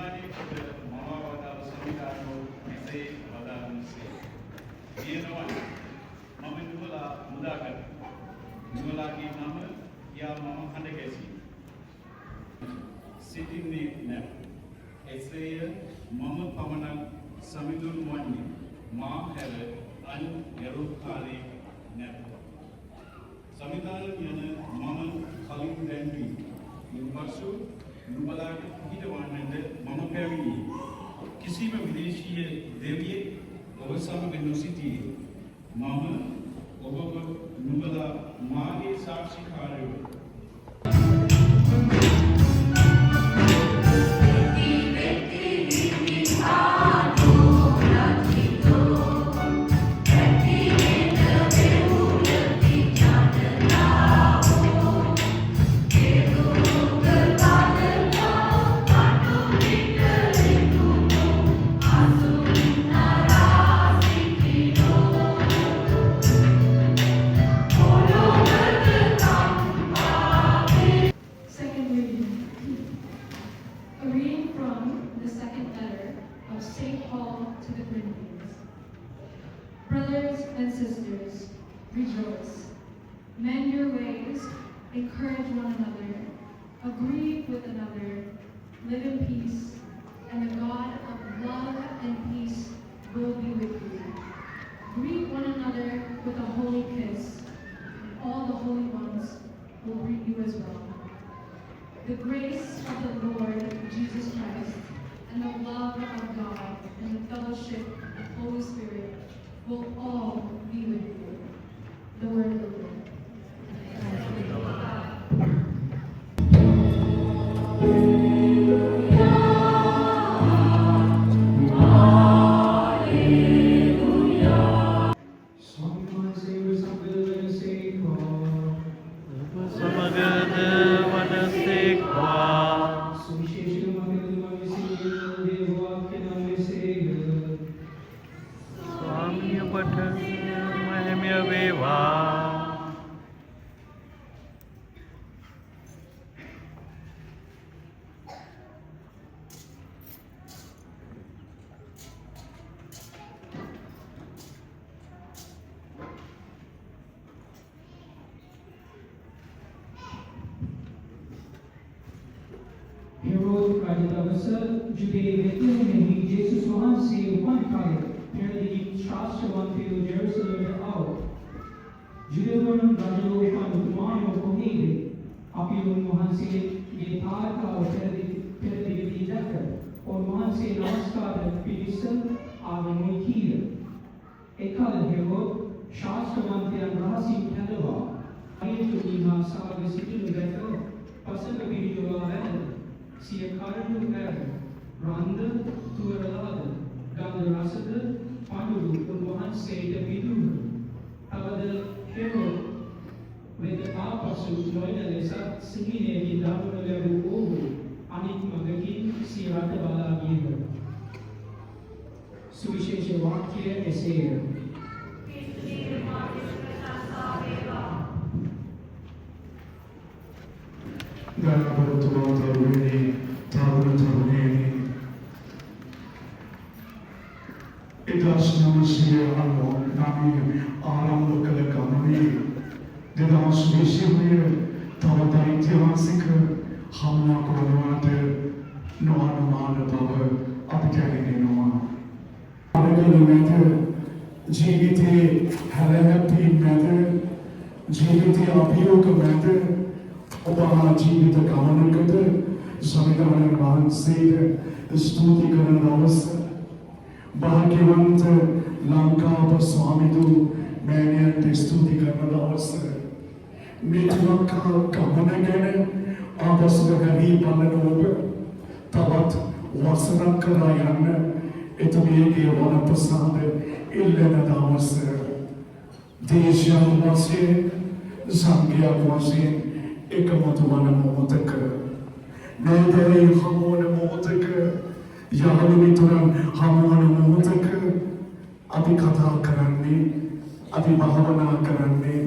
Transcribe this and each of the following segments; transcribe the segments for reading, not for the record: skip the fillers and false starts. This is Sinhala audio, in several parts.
නිර්මාණය කොට මවා වදාළ සංවිධානෝ මෙසේ වදාළන්සේ. කියනවා මම නුඹලා මුදාගත් නුඹලාගේ නම කියා මම හඬ ගැසී සිටින්නේ නැත. එසේය මම පමණක් සමිඳුන් වන්නේ මා හැර අන් නිරුක්කාරී නැත. संविधान යන මම කලින් දැන්වී ඉන්පසු නුඹලාට පිටවන්නට මම පැමිණි. කිසිම විදේශීය දෙවියෙක් ඔබ සමග නොසිටියේ. මම ඔබව නුඹලා මාගේ සාක්ෂිකාරයෝ. Brothers and sisters, rejoice. Mend your ways, encourage one another, agree with another, live in peace, and the God of love and peace will be with you. Greet one another with a holy kiss, and all the holy ones will greet you as well. The grace of the Lord Jesus Christ, and the love of God, and the fellowship of the Holy Spirit will all be with you. The word of the Lord. Herod Rajadavasa Judea Bethlehem Jesus වහන්සේ උපන් කාලය පෙරදී ශාස්ත්‍රවන්තයෝ ජෙරුසලමට ආව. ජුදෙවරුන් රජු උපන් උතුමාණෝ කොහේද? අපි උන්වහන්සේගේ තාරකාව පෙරදී දැක්ක. උන්වහන්සේ නමස්කාර පිළිස ආවමයි කීය. එකල හෙරෝද් ශාස්ත්‍රවන්තයන් රහසින් කැඳවා අයතුමිහා සමග සිටිනු දැක පසක පිළිතුරා වැඳ සිය කරුණු කර රන්ද තුවරලාද ගන්ධ රසද පඳුරු උන්වහන්සේට පිදුරු. තවද හෙරෝද් වෙද ආපසු නොයන ලෙස සිහිනයකින් දරුණු ලැබූ ඔහු අනිත් මගකින් සිය රට බලා ගියහ. සුවිශේෂ වාක්‍ය එසේය. ජීවිතයේ හැලහැප්පීම් මැද ජීවිතයේ අභියෝග මැද ඔබ ජීවිත ගමනකට සංවිධානය වහන්සේට ස්තුති කරන දවස භාග්‍යවන්ත ලංකාව ස්වාමිදු මෑණියන්ට ස්තුති කරන දවස මේ තුනක් ගමන ගැන ආපසු ගමී බලන ඔබ තවත් වසරක් කරා යන්න එතුමියගේ වන ප්‍රසාද ඉල්ලන දවස දේශයක් වශයෙන් සංඝයක් වශයෙන් එකමතු වන මොහොතක නේදරේ හමුවන මොහොතක යහළු මිතුරන් හමුවන මොහොතක අපි කතා කරන්නේ අපි භාවනා කරන්නේ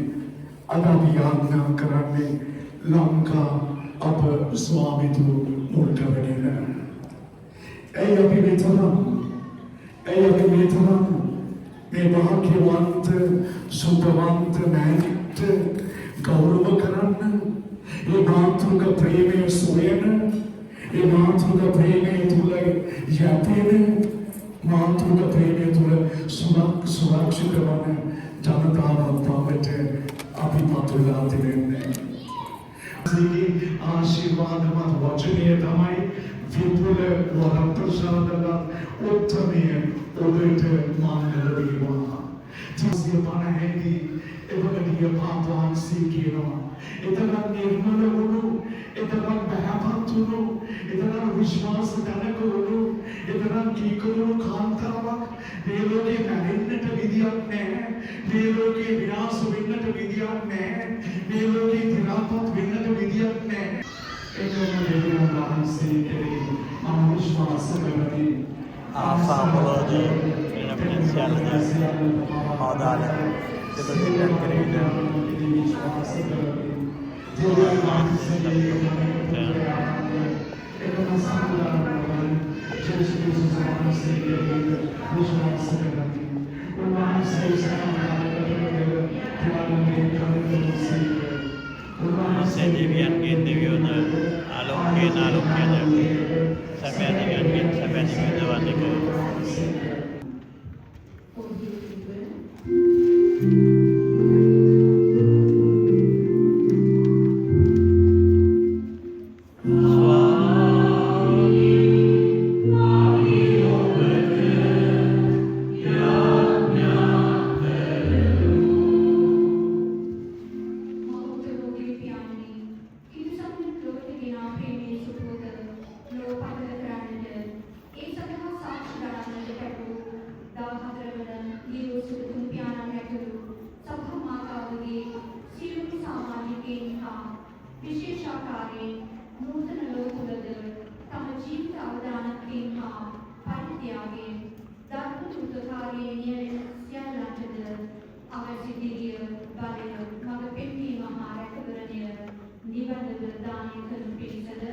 අද අපි යාඥා කරන්නේ ලංකා අප ස්වාමිතු මුල් කරගෙන ඇයි අපි මෙතරම් මේ වාක්‍යවන්ත සුභවන්ත මෑණිට ගෞරව කරන්න ඒ මාතෘක ප්‍රේමය සොයන ඒ මාතෘක ප්‍රේමය තුළ යැපෙන මාතෘක ප්‍රේමය තුළ සුරක්ෂිත වන ජනතාවක් බවට අපි පතුරලා තිබෙන්නේ. ආශිර්වාදමත් වචනය තමයි විපුල වරප්‍රසාදල උත්තමය ඔබට මංගල වේවා. ජීවිතය පණහැදී එවගනිය පාපවන්සී කියනවා. එතරම් නිර්මල වුණු, එතරම් බහැපත් වුණු, එතරම් විශ්වාස ධනක වුණු, එතරම් කීකරුණු කාන්තාවක් මේ ලෝකේ මැරෙන්නට විදියක් නැහැ. මේ ලෝකේ විනාශ වෙන්නට විදියක් නැහැ. මේ ලෝකේ දිනාපත් වෙන්නට විදියක් නැහැ. ඒකම දෙවියන් වහන්සේ කෙරෙහි මම විශ්වාස කරමි. ආසාවලදී වෙන සියල්ල ආදාන දෙවියන් කෙරෙහිද විශ්වාස කරමි. දෙවියන් වහන්සේ ඒකම සම්පූර්ණ ජේසුස් වහන්සේ කෙරෙහි විශ්වාස කරමි. උන්වහන්සේ දෙවියන්ගේ දෙවියෝද ආලෝකයෙන් ආලෝකයද සැබෑ දෙවියන්ගෙන් සැබෑ දෙවියෝද වන්දකෝ විශේෂාකාරයෙන් නූතන ලෝකවලද තම ජීවිත අවදානකයෙන් හා පරිත්‍යාගයෙන් ධර්ම සුද්ධකාරයේ නියැලෙන සියල්ලන්ටද අවශ්‍ය දිරිය බලය මඟ පෙන්වීම හා රැකවරණය නිවැරදිව දානය කරනු පිණිසද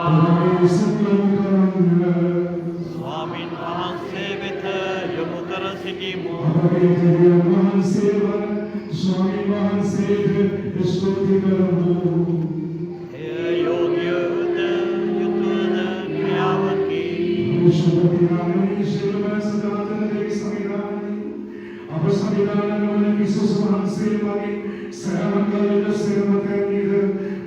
나의 생명을 ස්වාමින් වහන්සේ වෙත යොමු කර සිටිමු. අපගේ දෙවියන් වහන්සේව ස්වාමීන් වහන්සේට ස්තුති කරමු. එය යෝග්‍යවද යුතුයද ක්‍රියාවකි. විශ්වවිද්‍යාලයේ ශිල්ප සදාතන දෙවි සංවිධානයේ අප සංවිධානය වන විශ්වාස වහන්සේලාගේ සෑමකලද සේවකයන්ද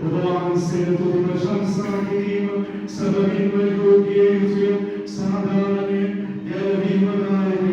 ඔබ වහන්සේට තුති ප්‍රශංසා කිරීම සබවින්ම යෝග්‍ය යුතුය සාධාරණය ගැලවීම දායකය.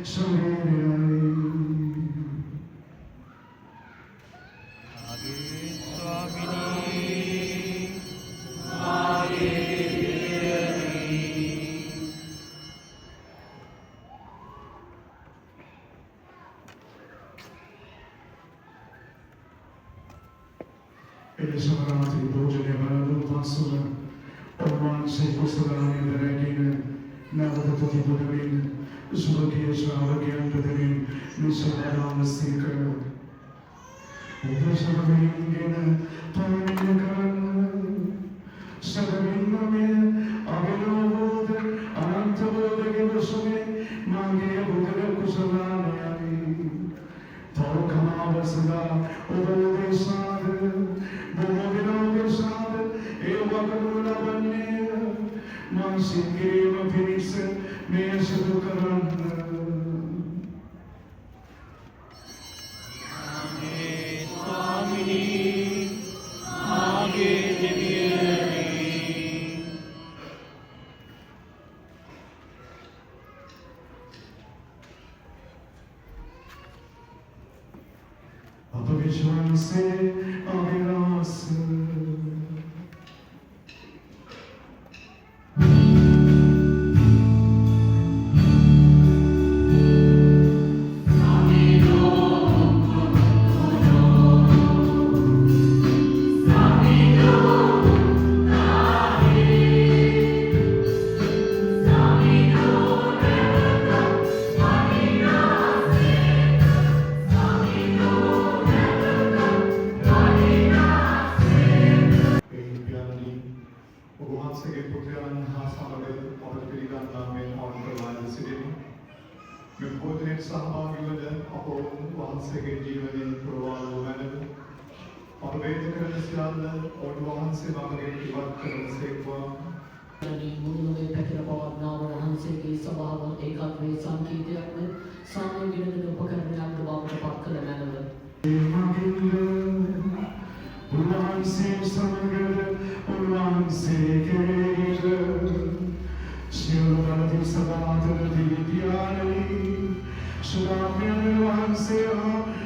Shall I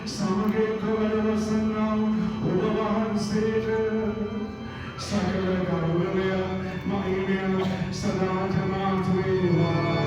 සමගික වැඩවසනා ඔබ වහන්සේට සකල ගෞරවය මහිමය සදාතමාත් වේවා.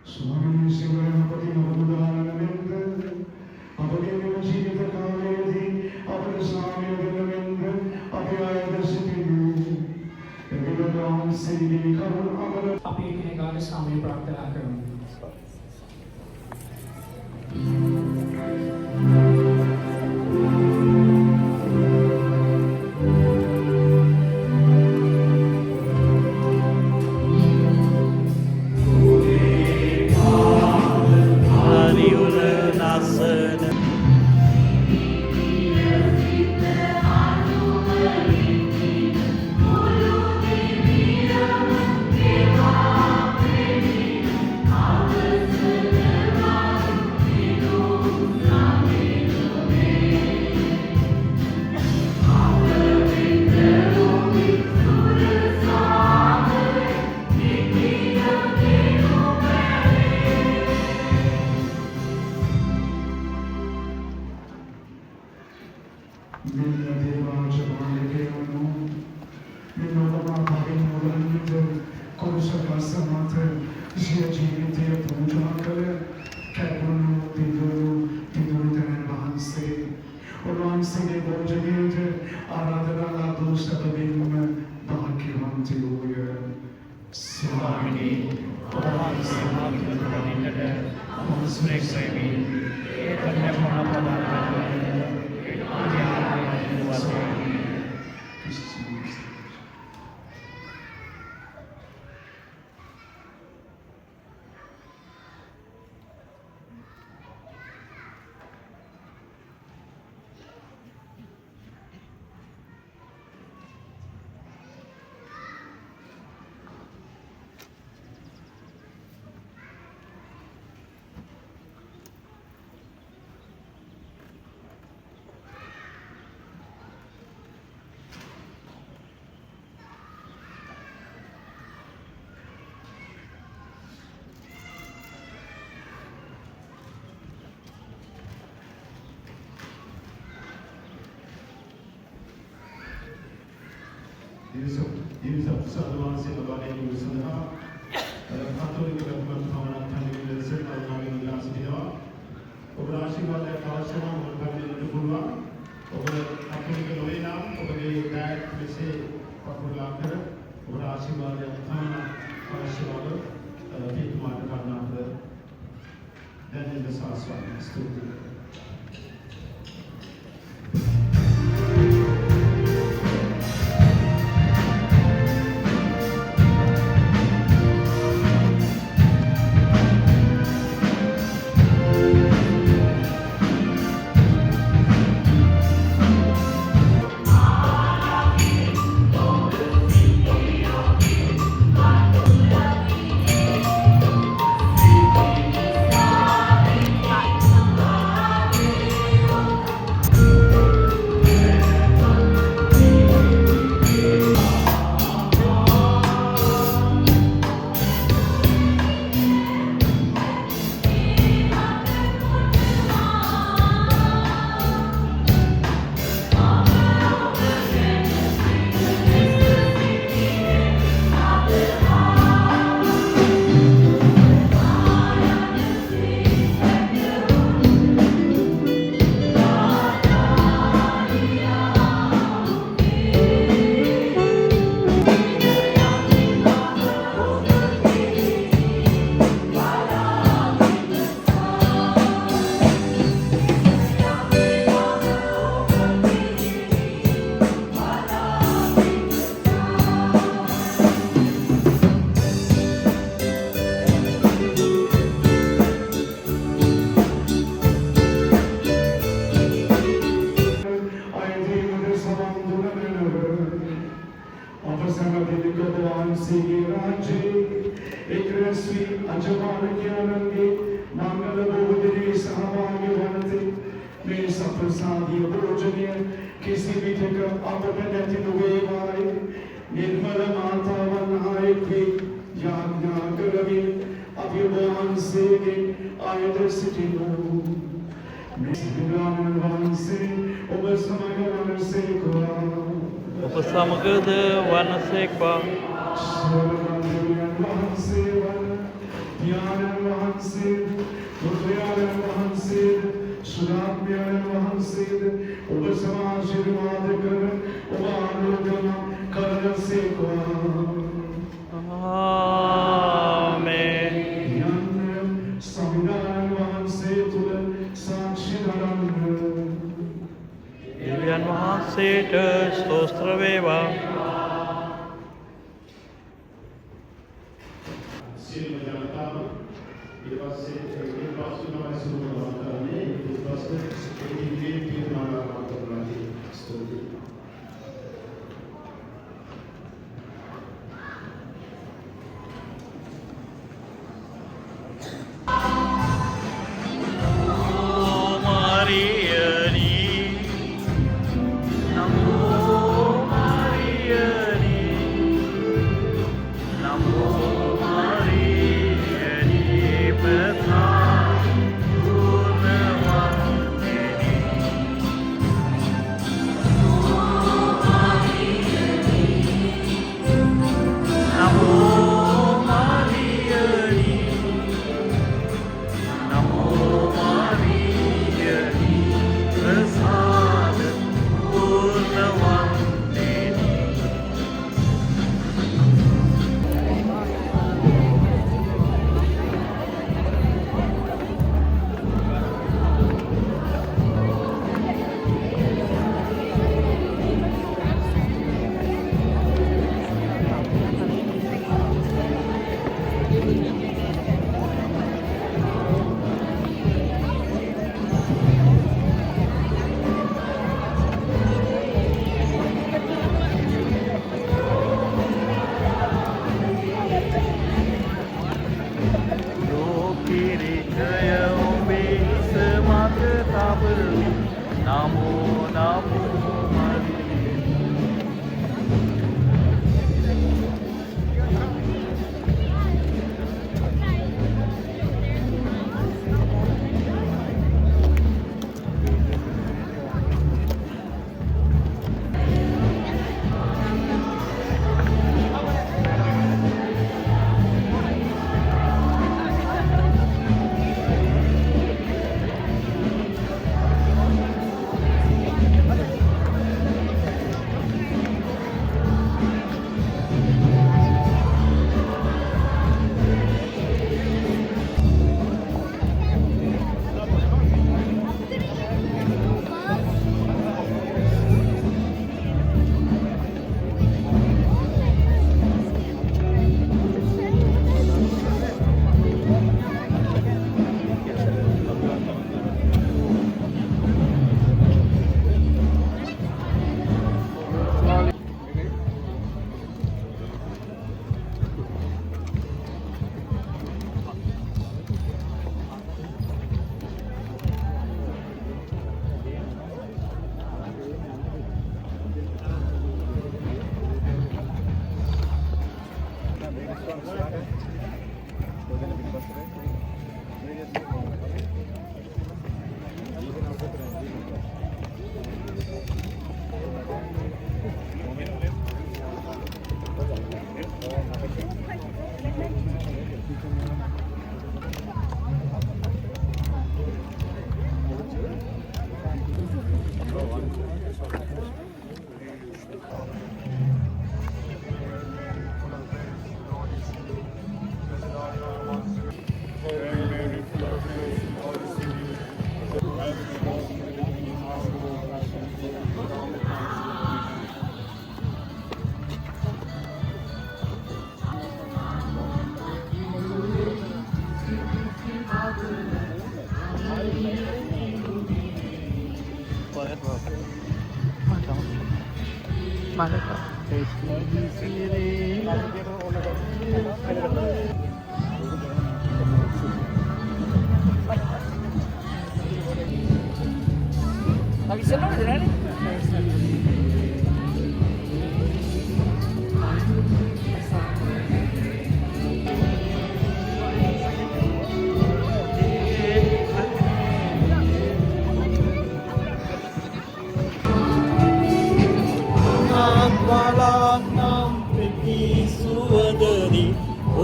ස්වාමීන් වහන්සේ අපගේ නවදානමෙන්ද අපගේ ජීවිත කාලයේදී අපේ ස්වාමීන් වහන්සේගෙන්ද අපේ ආයත සිටිනේ එවිට වහන්සේගේ කරුණ අපල අපි එකිනෙකාට සාමය ප්‍රාර්ථනා කරමු. Yusuf Salwan Silvani Yusuf Katolik Government Kawan Tani Leser Alami Last Dina Obrashi Wala Kalasama Mulkani Dubula Obra Katolik Loina Obra Dad Mese Pakula Obrashi Wala Tana Kalasama Pikma Karna then in the Saswan Studio. වහන්සේගේ රාජ්‍යයේ එක් රැස් වී අජමානකයන්ගේ මංගල බෝධියේ සහභාගී වනතේ මේ සප්‍රසාදීය භෝජනය කිසි විටක අපට නැති නොවේවායි නිර්මල මාතාවන් ආයේකේ යාඥා කරමින් අපි වහන්සේගේ ආයත සිටිනු මේ සිදුගාමන වහන්සේ ඔබ සමග වනසේකවා ඔබ සමගද වනසේක්වා සර්වඥයන් වහන්සේ වන ඥානන් වහන්සේ බුදුරජාණන් වහන්සේ සුරාත්මයන් වහන්සේ ඔබ සමාශිර්වාද කර ඔබ ආනන්දම කරසේකවා ආමේන් යන්න සමිඳානන් වහන්සේ තුල සාක්ෂි දරන්න දෙවියන් වහන්සේට ස්තෝත්‍ර වේවා සියලුම ජනතාව ඊට පස්සේ ඒ පාසුනම සිදුවනවා කරන්නේ ඊට පස්සේ ඒ ඉන්දියන් තීරණාත්මක කරන්නේ ස්තෝත්‍රය Malaka.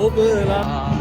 ඔබලා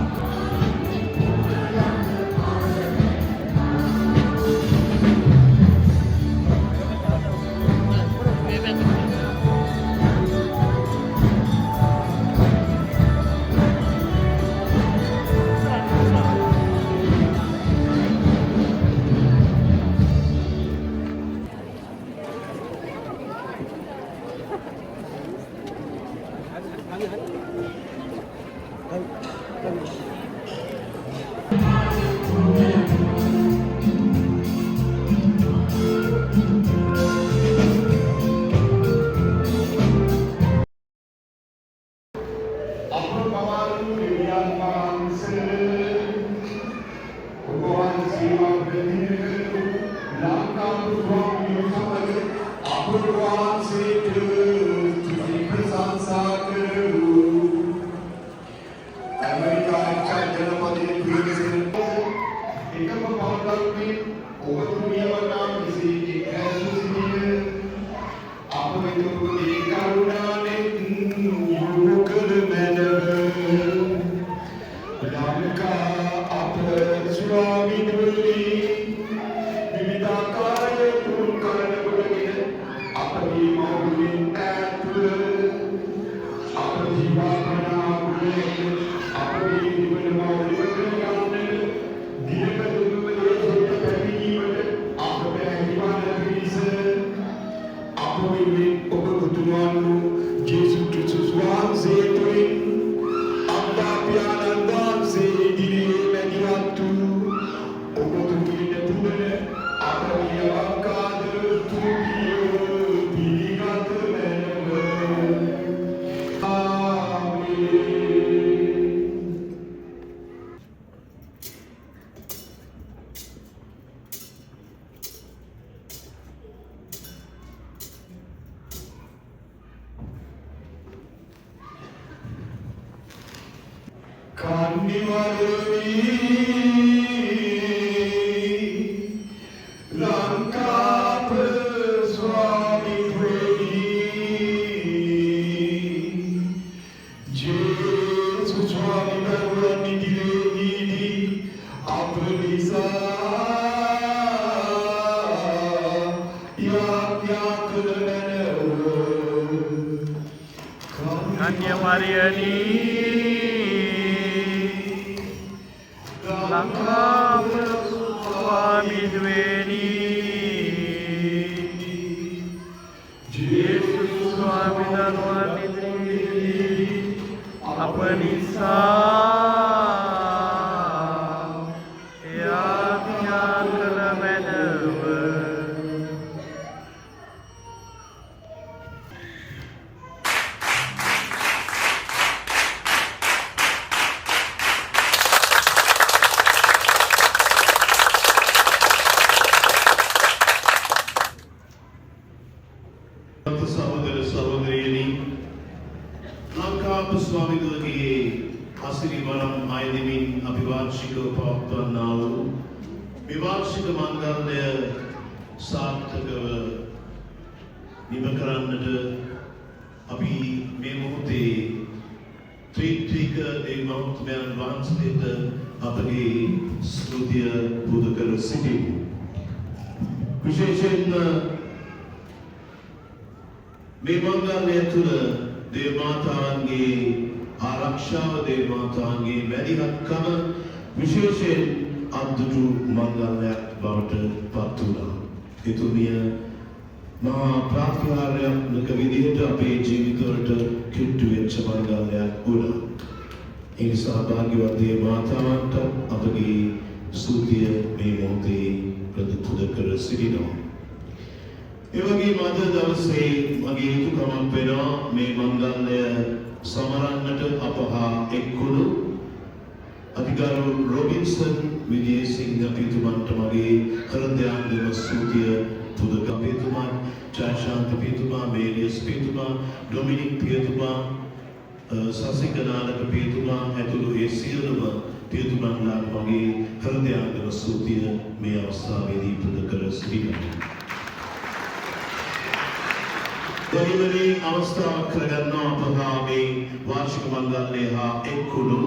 ගොඩිමනේ අවස්ථාවක් කරගන්නවා අපහාමේ වාර්ෂික මංගල්‍යය හා එක්කුණු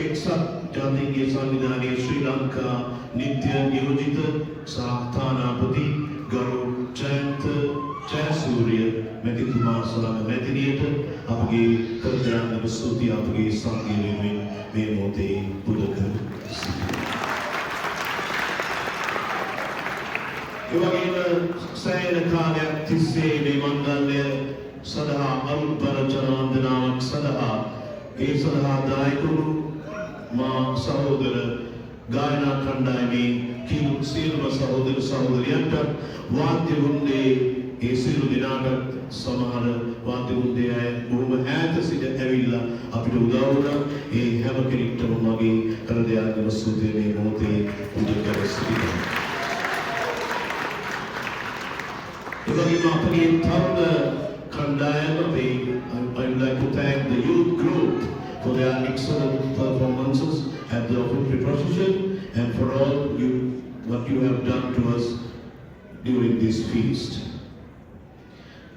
එක්සත් ජාතීන්ගේ සංවිධානයේ ශ්‍රී ලංකා නිත්‍ය නියෝජිත සාධානාපති ගරු ජයන්ත ජයසූරිය මැතිතුමා සලම මැතිනියට අපගේ කරදරන්න ස්තුතිය අපගේ සංඝය වෙනුවෙන් මේ මොහොතේ පුද කර ඒ වගේම සෑහෙන කාලයක් තිස්සේ මේ මංගල්‍ය සඳහා අනුපර ජනවන්දනාවක් සඳහා ඒ සඳහා දායකුණු මා සහෝදර ගායනා කණ්ඩායමේ කිලු සියලුම සහෝදර සහෝදරියන්ට වාද්‍ය වෘන්දයේ ඒ සියලු දෙනාට සමහර වාද්‍ය වෘන්දයේ අය බොහොම ඈත සිට ඇවිල්ලා අපිට උදව් වුණා. ඒ හැම කෙනෙක්ටම මගේ හෘදයාත්මක ස්තුතිය මේ මොහොතේ පුද කර සිටිනවා. ඒ වගේම අපගේ තරුණ කණ්ඩායම I would like to thank the youth group for their excellent performances at the Offertory Procession and for all what you have done to us during this feast.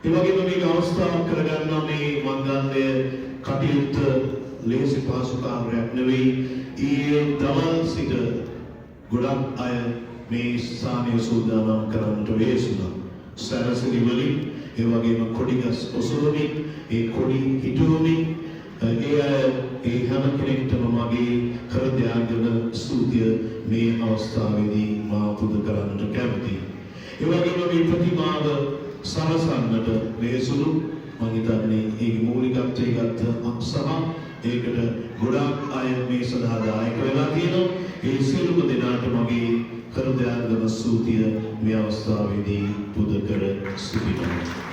ඒ වගේම මේක අවස්ථාවක් කරගන්නා මේ මංගල්‍ය කටයුත්ත ලේසි පහසු කාර්යයක් නෙවෙයි. ඊයේ දවල් සිට ගොඩක් අය මේ ස්ථානය සූදානම් කරන්නට වෙහෙසුණා. සැරසිලි වලින් ඒ වගේම කොඩිගස් ඔසවමින් ඒ කොඩි හිටුවමින් ඒ හැම කෙනෙක්ටම මගේ හෘදයාංගන ස්තුතිය මේ අවස්ථාවේදී මා පුද කරන්නට කැමතියි. ඒ වගේම මේ ප්‍රතිමාව සරසන්නට වෙහෙසුණු මම හිතන්නේ ඒකේ මූලිකත්වයේ ගත්ත සහ ඒකට ගොඩාක් අය මේ සඳහා දායක වෙලා තියෙනවා. ඒ සියලුම දෙනාට මගේ හෘදයාංගන ස්තුතිය මේ අවස්ථාවේදී පුද කර සිටිනවා.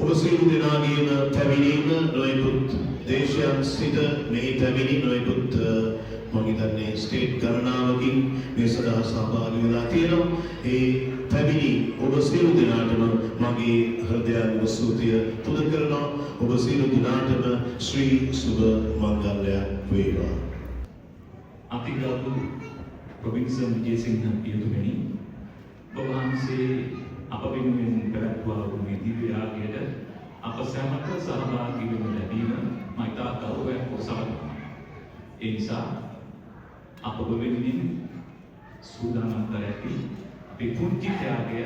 ඔබ සියලු දෙනාගේම පැමිණීම නොයෙකුත් දේශයන් සිට මෙහි පැමිණි නොයෙකුත් මම හිතන්නේ ස්ටේට් ගණනාවකින් මේ සඳහා සහභාගී වෙලා තියෙනවා. ඒ පැමිණි ඔබ සියලු දෙනාටම මගේ හෘදයාංගන ස්තුතිය පුද කරනවා. ඔබ සියලු දෙනාටම ශ්‍රී සුබ මංගල්‍යයක් වේවා. අතිගරු ප්‍රොවින්සල් විජේසිංහ පියතුමනි, ඔබ වහන්සේ අප වෙනුවෙන් පැවැත්වූ මේ දිව්‍ය යාගයට අප සැමට සහභාගී වෙනු ලැබීම මම ඉතා ගෞරවයක් සලකනවා. ඒ නිසා අප ඔබ වෙනුවෙන් සූදානම් කර ඇති අපේ පුංචි ත්‍යාගය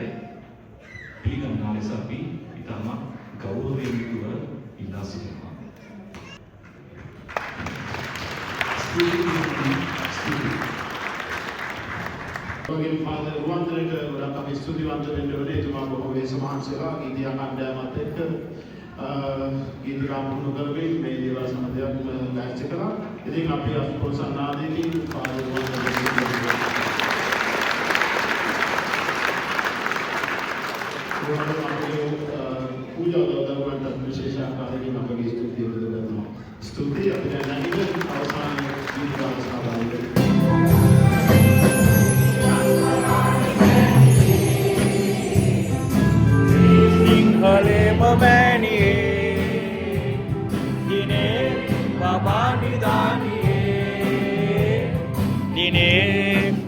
පිළිගන්නා ලෙස අපි ඉතාම ගෞරවයෙන් යුතුව ඉල්ලා සිටිනවා. වගේ පාදර රුවන්වැලිට ගොඩක් අපි ස්තුතිවන්ත වෙන්න ඕනේ. එතුමා බොහෝ වේ සමාජසේවා ගීතියා කණ්ඩායමත් එක්ක ගීතිකා පුහුණු කරමින් මේ දේවල් සමගියම ලෑස්ති කළා. ඉතින් අපි අසුපොල් සන්නාදයේදී පාදර රුවන්වැලිට पूजा दौरान विशेष आकारिक नंबर की स्तुति करना स्तुति अपने नानी अवसान गीत का सिंहले मबैनिए दिने बाबा निदानिए दिने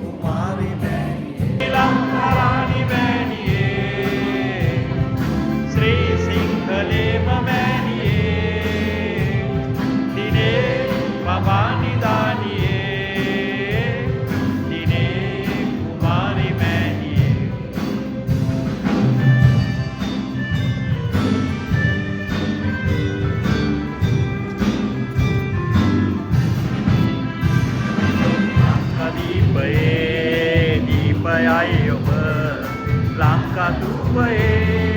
कुमारी बैनिए लंकारानी बैनिए श्री सिंहले मबैनिए दिने बाबा निदानिए दिने कुमारी बैनिए දීපයේ දීපයයි ඔබ ලංකා දුපයේ